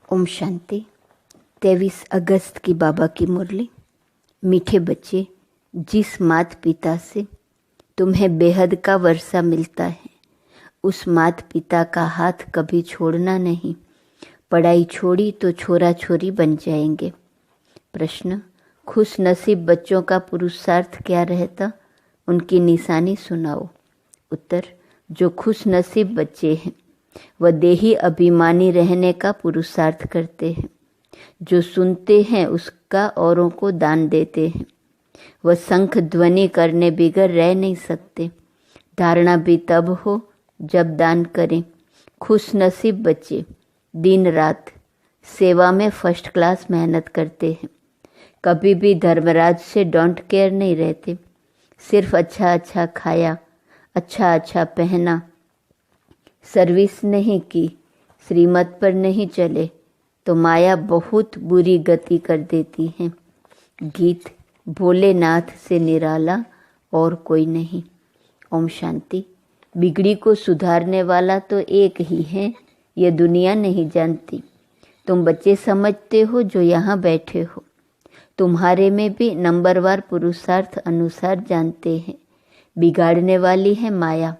ओम शांति। 23 अगस्त की बाबा की मुरली। मीठे बच्चे, जिस माता पिता से तुम्हें बेहद का वर्षा मिलता है, उस माता पिता का हाथ कभी छोड़ना नहीं। पढ़ाई छोड़ी तो छोरा छोरी बन जाएंगे। प्रश्न: खुश नसीब बच्चों का पुरुषार्थ क्या रहता? उनकी निशानी सुनाओ। उत्तर: जो खुश नसीब बच्चे हैं वह देही अभिमानी रहने का पुरुषार्थ करते हैं। जो सुनते हैं उसका औरों को दान देते हैं। वह शंख ध्वनि करने बिगर रह नहीं सकते। धारणा भी तब हो जब दान करें। खुश नसीब बच्चे दिन रात सेवा में फर्स्ट क्लास मेहनत करते हैं। कभी भी धर्मराज से डोंट केयर नहीं रहते। सिर्फ अच्छा अच्छा खाया, अच्छा अच्छा पहना, सर्विस नहीं की, श्रीमत पर नहीं चले तो माया बहुत बुरी गति कर देती है। गीत: भोलेनाथ से निराला और कोई नहीं। ओम शांति। बिगड़ी को सुधारने वाला तो एक ही है, यह दुनिया नहीं जानती। तुम बच्चे समझते हो जो यहाँ बैठे हो। तुम्हारे में भी नंबरवार पुरुषार्थ अनुसार जानते हैं। बिगाड़ने वाली है माया।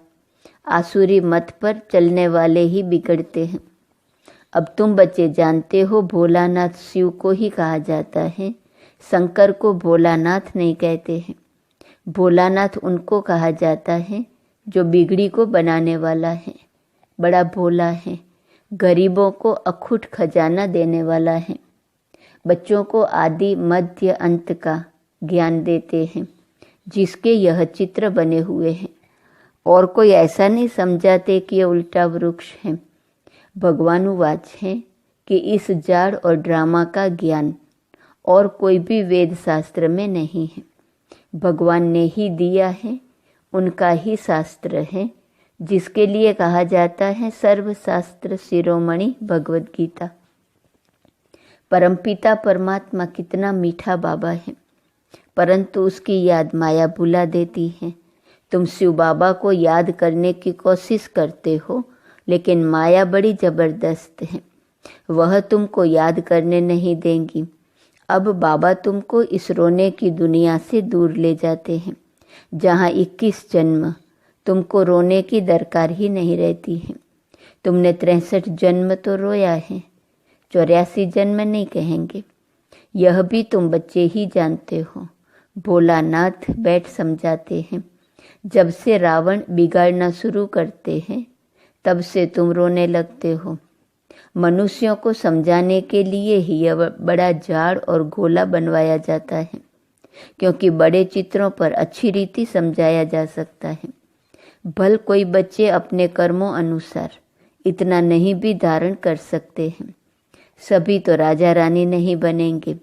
आसुरी मत पर चलने वाले ही बिगड़ते हैं। अब तुम बच्चे जानते हो भोलानाथ शिव को ही कहा जाता है। शंकर को भोलानाथ नहीं कहते हैं। भोलानाथ उनको कहा जाता है जो बिगड़ी को बनाने वाला है। बड़ा भोला है। गरीबों को अखुट खजाना देने वाला है। बच्चों को आदि मध्य अंत का ज्ञान देते हैं, जिसके यह चित्र बने हुए हैं। और कोई ऐसा नहीं समझाते कि यह उल्टा वृक्ष है। भगवानुवाच है कि इस जाड़ और ड्रामा का ज्ञान और कोई भी वेद शास्त्र में नहीं है। भगवान ने ही दिया है, उनका ही शास्त्र है, जिसके लिए कहा जाता है सर्वशास्त्र शिरोमणि भगवद गीता। परमपिता परमात्मा कितना मीठा बाबा है, परंतु उसकी याद माया भुला देती है। तुम शिव बाबा को याद करने की कोशिश करते हो, लेकिन माया बड़ी जबरदस्त है। वह तुमको याद करने नहीं देंगी। अब बाबा तुमको इस रोने की दुनिया से दूर ले जाते हैं, जहाँ 21 जन्म तुमको रोने की दरकार ही नहीं रहती है। तुमने 63 जन्म तो रोया है, 84 जन्म नहीं कहेंगे। यह भी तुम बच्चे ही जानते हो। भोलानाथ बैठ समझाते हैं। जब से रावण बिगाड़ना शुरू करते हैं, तब से तुम रोने लगते हो। मनुष्यों को समझाने के लिए ही यह बड़ा जाड़ और गोला बनवाया जाता है, क्योंकि बड़े चित्रों पर अच्छी रीति समझाया जा सकता है। भल कोई बच्चे अपने कर्मों अनुसार इतना नहीं भी धारण कर सकते हैं। सभी तो राजा रानी नहीं बनेंगे।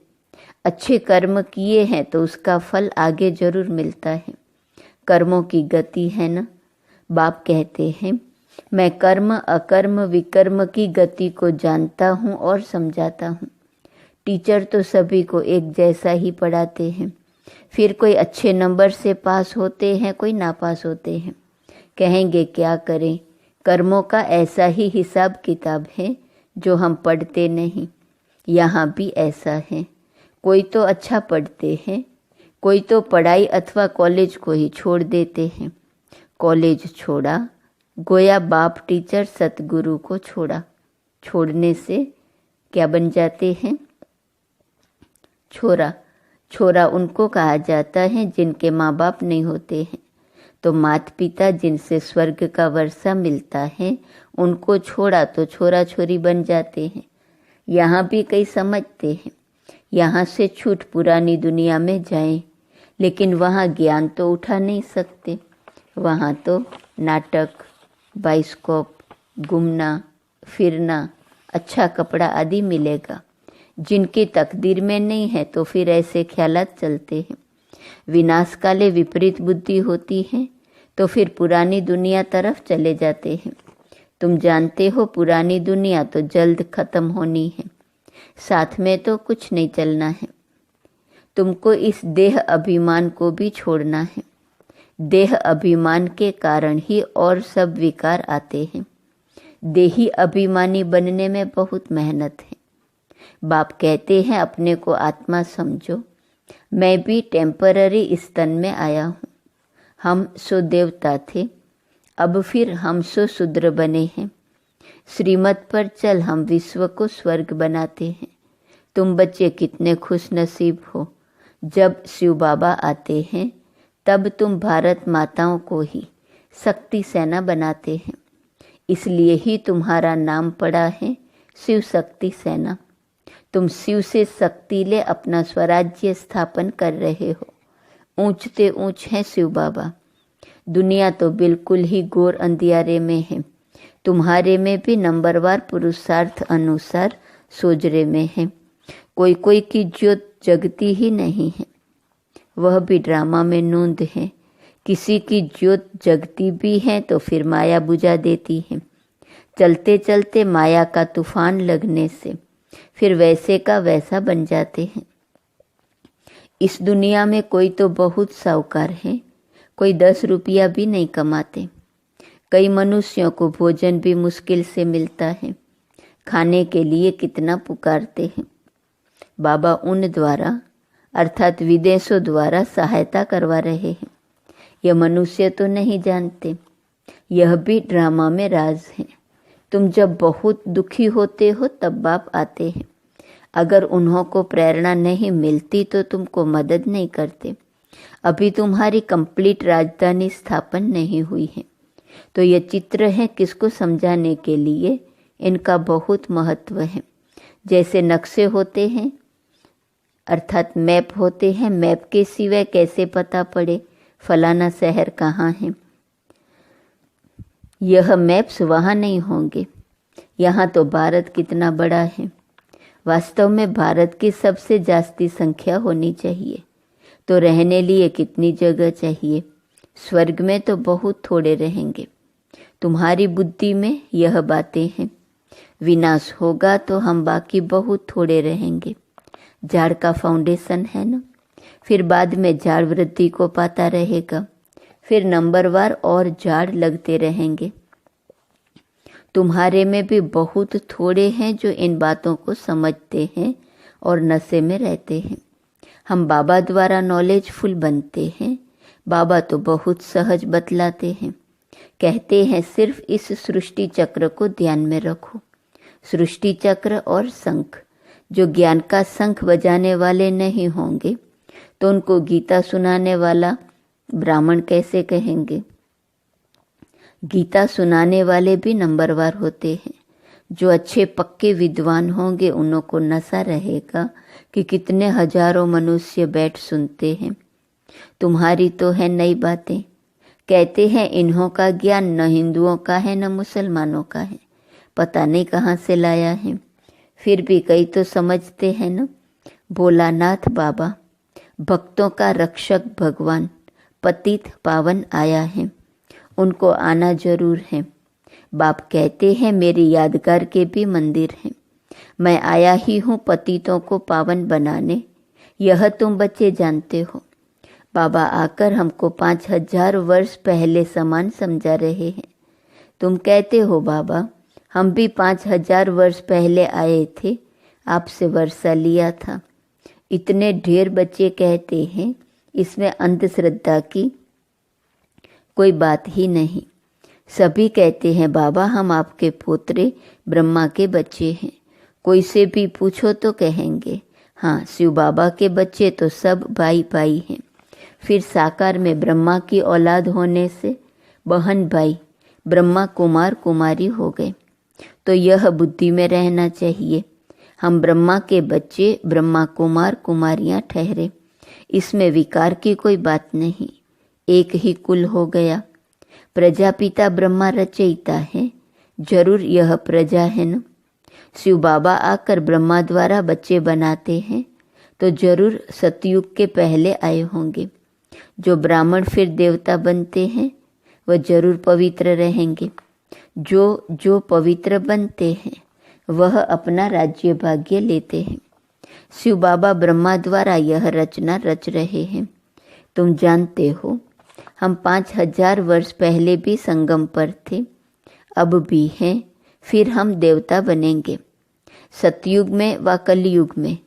अच्छे कर्म किए हैं तो उसका फल आगे जरूर मिलता है। कर्मों की गति है ना। बाप कहते हैं, मैं कर्म अकर्म विकर्म की गति को जानता हूँ और समझाता हूँ। टीचर तो सभी को एक जैसा ही पढ़ाते हैं। फिर कोई अच्छे नंबर से पास होते हैं, कोई नापास होते हैं। कहेंगे क्या करें, कर्मों का ऐसा ही हिसाब किताब है जो हम पढ़ते नहीं। यहाँ भी ऐसा है। कोई तो अच्छा पढ़ते हैं, कोई तो पढ़ाई अथवा कॉलेज को ही छोड़ देते हैं। कॉलेज छोड़ा, गोया बाप टीचर सतगुरु को छोड़ा। छोड़ने से क्या बन जाते हैं? छोरा। छोरा उनको कहा जाता है जिनके माँ बाप नहीं होते हैं। तो माता पिता जिनसे स्वर्ग का वर्षा मिलता है, उनको छोड़ा तो छोरा छोरी बन जाते हैं। यहाँ भी कई समझते हैं यहाँ से छूट पुरानी दुनिया में जाएं, लेकिन वहाँ ज्ञान तो उठा नहीं सकते। वहाँ तो नाटक, बाइस्कोप, घूमना फिरना, अच्छा कपड़ा आदि मिलेगा। जिनकी तकदीर में नहीं है तो फिर ऐसे ख्यालात चलते हैं। विनाश काले विपरीत बुद्धि होती है तो फिर पुरानी दुनिया तरफ चले जाते हैं। तुम जानते हो पुरानी दुनिया तो जल्द खत्म होनी है, साथ में तो कुछ नहीं चलना है। तुमको इस देह अभिमान को भी छोड़ना है। देह अभिमान के कारण ही और सब विकार आते हैं। देही अभिमानी बनने में बहुत मेहनत है। बाप कहते हैं अपने को आत्मा समझो। मैं भी टेम्पररी इस तन में आया हूँ। हम सो देवता थे, अब फिर हम सो शूद्र बने हैं। श्रीमत पर चल हम विश्व को स्वर्ग बनाते हैं। तुम बच्चे कितने खुश नसीब हो, जब शिव बाबा आते हैं तब तुम भारत माताओं को ही शक्ति सेना बनाते हैं। इसलिए ही तुम्हारा नाम पड़ा है शिव शक्ति सेना। तुम शिव से शक्ति ले अपना स्वराज्य स्थापन कर रहे हो। ऊंचते ऊंच हैं शिव बाबा। दुनिया तो बिल्कुल ही घोर अंधियारे में है। तुम्हारे में भी नंबरवार पुरुषार्थ अनुसार सोजरे में है। कोई कोई की ज्योत जगती ही नहीं है, वह भी ड्रामा में नूंद है। किसी की ज्योत जगती भी है तो फिर माया बुझा देती है। चलते चलते माया का तूफान लगने से फिर वैसे का वैसा बन जाते हैं। इस दुनिया में कोई तो बहुत साहूकार है, कोई 10 रुपया भी नहीं कमाते। कई मनुष्यों को भोजन भी मुश्किल से मिलता है, खाने के लिए कितना पुकारते हैं। बाबा उन द्वारा अर्थात विदेशों द्वारा सहायता करवा रहे हैं। यह मनुष्य तो नहीं जानते, यह भी ड्रामा में राज है। तुम जब बहुत दुखी होते हो तब बाप आते हैं। अगर उन्हों को प्रेरणा नहीं मिलती तो तुमको मदद नहीं करते। अभी तुम्हारी कंप्लीट राजधानी स्थापन नहीं हुई है। तो यह चित्र है किसको समझाने के लिए इनका बहुत महत्व है। जैसे नक्शे होते हैं अर्थात मैप होते हैं, मैप के सिवाय कैसे पता पड़े फलाना शहर कहाँ है। यह मैप्स वहाँ नहीं होंगे। यहाँ तो भारत कितना बड़ा है। वास्तव में भारत की सबसे जास्ती संख्या होनी चाहिए। तो रहने लिए कितनी जगह चाहिए। स्वर्ग में तो बहुत थोड़े रहेंगे। तुम्हारी बुद्धि में यह बातें हैं। विनाश होगा तो हम बाकी बहुत थोड़े रहेंगे। झाड़ का फाउंडेशन है ना, फिर बाद में झाड़ वृद्धि को पाता रहेगा, फिर नंबरवार और झाड़ लगते रहेंगे। तुम्हारे में भी बहुत थोड़े हैं जो इन बातों को समझते हैं और नशे में रहते हैं। हम बाबा द्वारा नॉलेजफुल बनते हैं। बाबा तो बहुत सहज बतलाते हैं। कहते हैं सिर्फ इस सृष्टि चक्र को ध्यान में रखो। सृष्टि चक्र और शंख। जो ज्ञान का शंख बजाने वाले नहीं होंगे तो उनको गीता सुनाने वाला ब्राह्मण कैसे कहेंगे। गीता सुनाने वाले भी नंबरवार होते हैं। जो अच्छे पक्के विद्वान होंगे उन्हों को नशा रहेगा कि कितने हजारों मनुष्य बैठ सुनते हैं। तुम्हारी तो है नई बातें। कहते हैं इन्हों का ज्ञान न हिंदुओं का है न मुसलमानों का है, पता नहीं कहाँ से लाया है। फिर भी कई तो समझते हैं न। भोलानाथ बाबा भक्तों का रक्षक भगवान पतित पावन आया है, उनको आना जरूर है। बाप कहते हैं मेरी यादगार के भी मंदिर हैं। मैं आया ही हूँ पतितों को पावन बनाने, यह तुम बच्चे जानते हो। बाबा आकर हमको 5000 वर्ष पहले समान समझा रहे हैं। तुम कहते हो बाबा हम भी 5000 वर्ष पहले आए थे, आपसे वर्षा लिया था। इतने ढेर बच्चे कहते हैं, इसमें अंधश्रद्धा की कोई बात ही नहीं। सभी कहते हैं बाबा हम आपके पोतरे ब्रह्मा के बच्चे हैं। कोई से भी पूछो तो कहेंगे हाँ शिव बाबा के बच्चे तो सब भाई भाई हैं। फिर साकार में ब्रह्मा की औलाद होने से बहन भाई ब्रह्मा कुमार कुमारी हो गए। तो यह बुद्धि में रहना चाहिए। हम ब्रह्मा के बच्चे ब्रह्मा कुमार कुमारियां ठहरे, इसमें विकार की कोई बात नहीं। एक ही कुल हो गया। प्रजापिता ब्रह्मा रचयिता है, जरूर यह प्रजा है न। शिव बाबा आकर ब्रह्मा द्वारा बच्चे बनाते हैं तो जरूर सतयुग के पहले आए होंगे। जो ब्राह्मण फिर देवता बनते हैं वह जरूर पवित्र रहेंगे। जो पवित्र बनते हैं वह अपना राज्य भाग्य लेते हैं। शिव बाबा ब्रह्मा द्वारा यह रचना रच रहे हैं। तुम जानते हो हम 5000 वर्ष पहले भी संगम पर थे, अब भी हैं, फिर हम देवता बनेंगे। सतयुग में व कलयुग में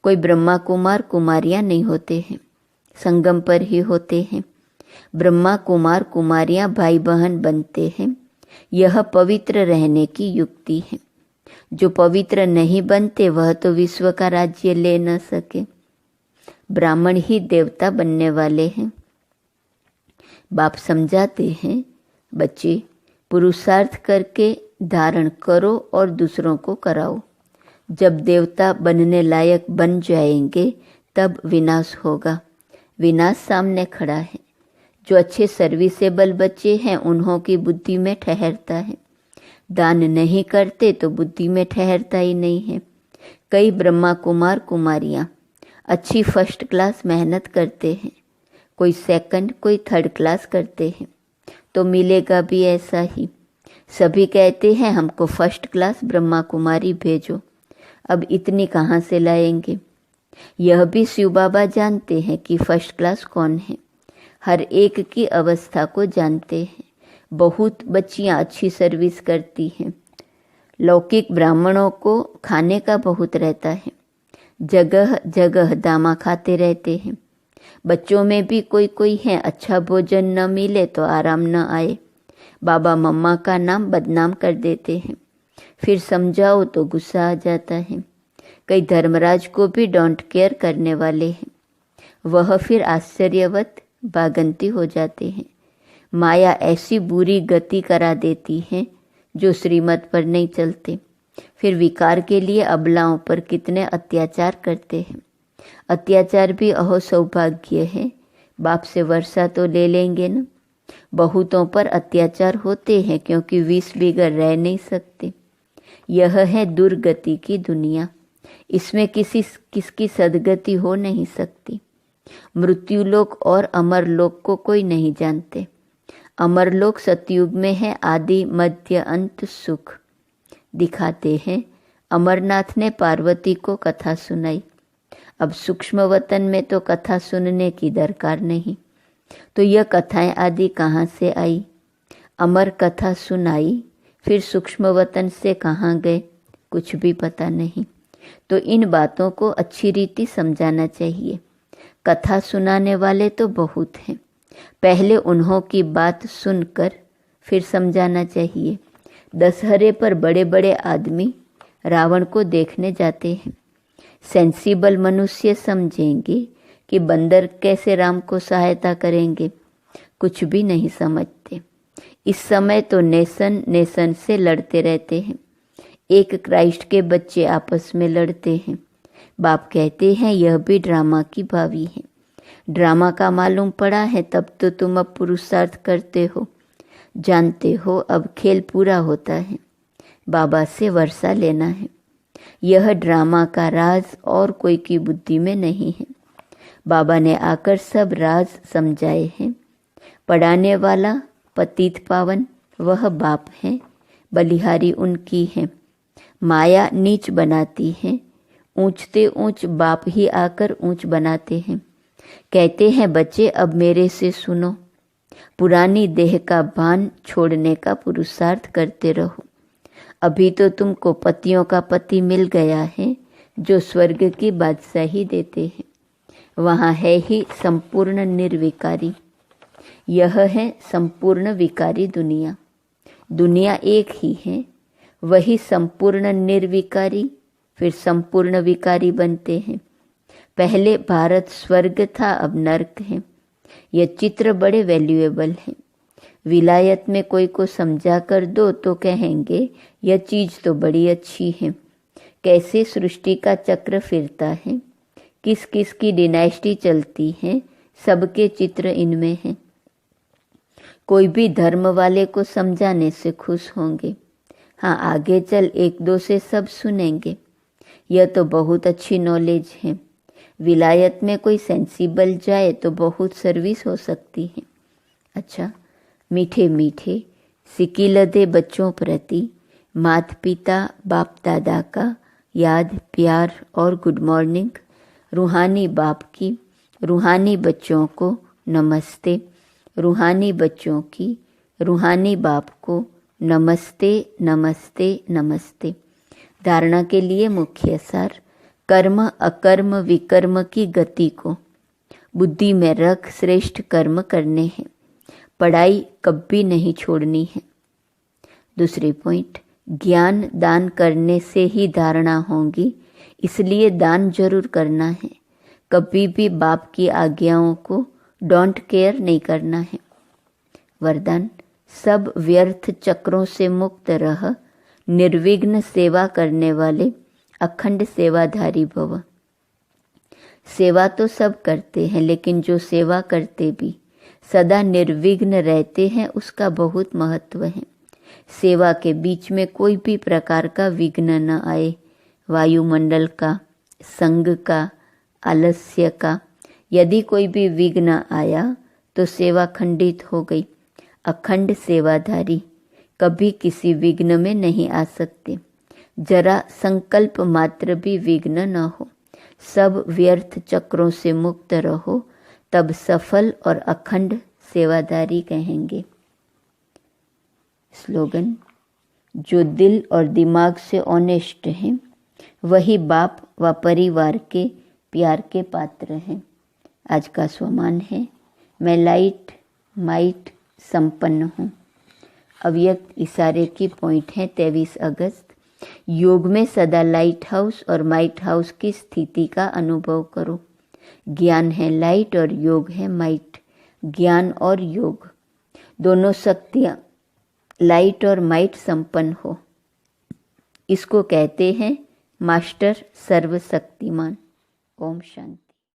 कोई ब्रह्मा कुमार कुमारियां नहीं होते हैं, संगम पर ही होते हैं। ब्रह्मा कुमार कुमारियां भाई बहन बनते हैं। यह पवित्र रहने की युक्ति है। जो पवित्र नहीं बनते वह तो विश्व का राज्य ले न सके। ब्राह्मण ही देवता बनने वाले हैं। बाप समझाते हैं, बच्चे पुरुषार्थ करके धारण करो और दूसरों को कराओ। जब देवता बनने लायक बन जाएंगे तब विनाश होगा। विनाश सामने खड़ा है। जो अच्छे सर्विसेबल बच्चे हैं उन्हों की बुद्धि में ठहरता है। दान नहीं करते तो बुद्धि में ठहरता ही नहीं है। कई ब्रह्मा कुमार कुमारियां अच्छी फर्स्ट क्लास मेहनत करते हैं, कोई सेकंड कोई थर्ड क्लास करते हैं, तो मिलेगा भी ऐसा ही। सभी कहते हैं हमको फर्स्ट क्लास ब्रह्मा कुमारी भेजो। अब इतनी कहाँ से लाएंगे? यह भी शिव बाबा जानते हैं कि फर्स्ट क्लास कौन है। हर एक की अवस्था को जानते हैं। बहुत बच्चियां अच्छी सर्विस करती हैं। लौकिक ब्राह्मणों को खाने का बहुत रहता है। जगह जगह दामा खाते रहते हैं। बच्चों में भी कोई कोई है, अच्छा भोजन न मिले तो आराम न आए। बाबा मम्मा का नाम बदनाम कर देते हैं। फिर समझाओ तो गुस्सा आ जाता है। कई धर्मराज को भी डोंट केयर करने वाले हैं। वह फिर आश्चर्यवत बागंती हो जाते हैं। माया ऐसी बुरी गति करा देती है जो श्रीमत पर नहीं चलते। फिर विकार के लिए अबलाओं पर कितने अत्याचार करते हैं। अत्याचार भी अहो सौभाग्य है। बाप से वर्षा तो ले लेंगे न। बहुतों पर अत्याचार होते हैं क्योंकि 20 बिगड़ रह नहीं सकते। यह है दुर्गति की दुनिया। इसमें किसकी सदगति हो नहीं सकती। मृत्यु लोक और अमर लोक को कोई नहीं जानते। अमर लोक सतयुग में है, आदि मध्य अंत सुख दिखाते हैं। अमरनाथ ने पार्वती को कथा सुनाई। अब सूक्ष्म वतन में तो कथा सुनने की दरकार नहीं, तो यह कथाएं आदि कहाँ से आई? अमर कथा सुनाई, फिर सूक्ष्म वतन से कहाँ गए, कुछ भी पता नहीं। तो इन बातों को अच्छी रीति समझाना चाहिए। कथा सुनाने वाले तो बहुत हैं, पहले उन्हों की बात सुनकर फिर समझाना चाहिए। दशहरे पर बड़े बड़े आदमी रावण को देखने जाते हैं। सेंसिबल मनुष्य समझेंगे कि बंदर कैसे राम को सहायता करेंगे, कुछ भी नहीं समझते। इस समय तो नेशन से लड़ते रहते हैं। एक क्राइस्ट के बच्चे आपस में लड़ते हैं। बाप कहते हैं यह भी ड्रामा की भावी है। ड्रामा का मालूम पड़ा है तब तो तुम अब पुरुषार्थ करते हो, जानते हो अब खेल पूरा होता है। बाबा से वर्षा लेना है। यह ड्रामा का राज और कोई की बुद्धि में नहीं है। बाबा ने आकर सब राज समझाए हैं। पढ़ाने वाला पतित पावन वह बाप है, बलिहारी उनकी है। माया नीच बनाती है, ऊंचते ऊंच बाप ही आकर ऊंच बनाते हैं। कहते हैं बच्चे अब मेरे से सुनो, पुरानी देह का भान छोड़ने का पुरुषार्थ करते रहो। अभी तो तुमको पतियों का पति मिल गया है जो स्वर्ग की बादशाही देते हैं। वहाँ है ही संपूर्ण निर्विकारी। यह है संपूर्ण विकारी दुनिया। दुनिया एक ही है, वही संपूर्ण निर्विकारी फिर संपूर्ण विकारी बनते हैं। पहले भारत स्वर्ग था, अब नर्क है। यह चित्र बड़े वैल्यूएबल हैं। विलायत में कोई को समझा कर दो तो कहेंगे यह चीज़ तो बड़ी अच्छी है। कैसे सृष्टि का चक्र फिरता है, किस किस की डिनाइस्टी चलती है, सबके चित्र इनमें हैं। कोई भी धर्म वाले को समझाने से खुश होंगे। हाँ, आगे चल एक दो से सब सुनेंगे। यह तो बहुत अच्छी नॉलेज है। विलायत में कोई सेंसिबल जाए तो बहुत सर्विस हो सकती है। अच्छा, मीठे मीठे सिकिलदे बच्चों प्रति माता पिता बाप दादा का याद प्यार और गुड मॉर्निंग। रूहानी बाप की रूहानी बच्चों को नमस्ते। रूहानी बच्चों की रूहानी बाप को नमस्ते नमस्ते नमस्ते। धारणा के लिए मुख्य सार, कर्म अकर्म विकर्म की गति को बुद्धि में रख श्रेष्ठ कर्म करने हैं। पढ़ाई कभी नहीं छोड़नी है। दूसरी पॉइंट, ज्ञान दान करने से ही धारणा होगी, इसलिए दान जरूर करना है। कभी भी बाप की आज्ञाओं को डोंट केयर नहीं करना है। वरदान, सब व्यर्थ चक्रों से मुक्त रह, निर्विघ्न सेवा करने वाले अखंड सेवाधारी भव। सेवा तो सब करते हैं, लेकिन जो सेवा करते भी सदा निर्विघ्न रहते हैं, उसका बहुत महत्व है। सेवा के बीच में कोई भी प्रकार का विघ्न न आए, वायुमंडल का, संग का, आलस्य का। यदि कोई भी विघ्न आया तो सेवा खंडित हो गई। अखंड सेवाधारी कभी किसी विघ्न में नहीं आ सकते। जरा संकल्प मात्र भी विघ्न न हो, सब व्यर्थ चक्रों से मुक्त रहो, तब सफल और अखंड सेवाधारी कहेंगे। स्लोगन, जो दिल और दिमाग से ऑनेस्ट हैं, वही बाप व परिवार के प्यार के पात्र हैं। आज का स्वमान है, मैं लाइट माइट संपन्न हूँ। अव्यक्त इशारे की पॉइंट है 23 अगस्त। योग में सदा लाइट हाउस और माइट हाउस की स्थिति का अनुभव करो। ज्ञान है लाइट और योग है माइट। ज्ञान और योग दोनों शक्तियाँ लाइट और माइट संपन्न हो, इसको कहते हैं मास्टर सर्वशक्तिमान। ओम शांति।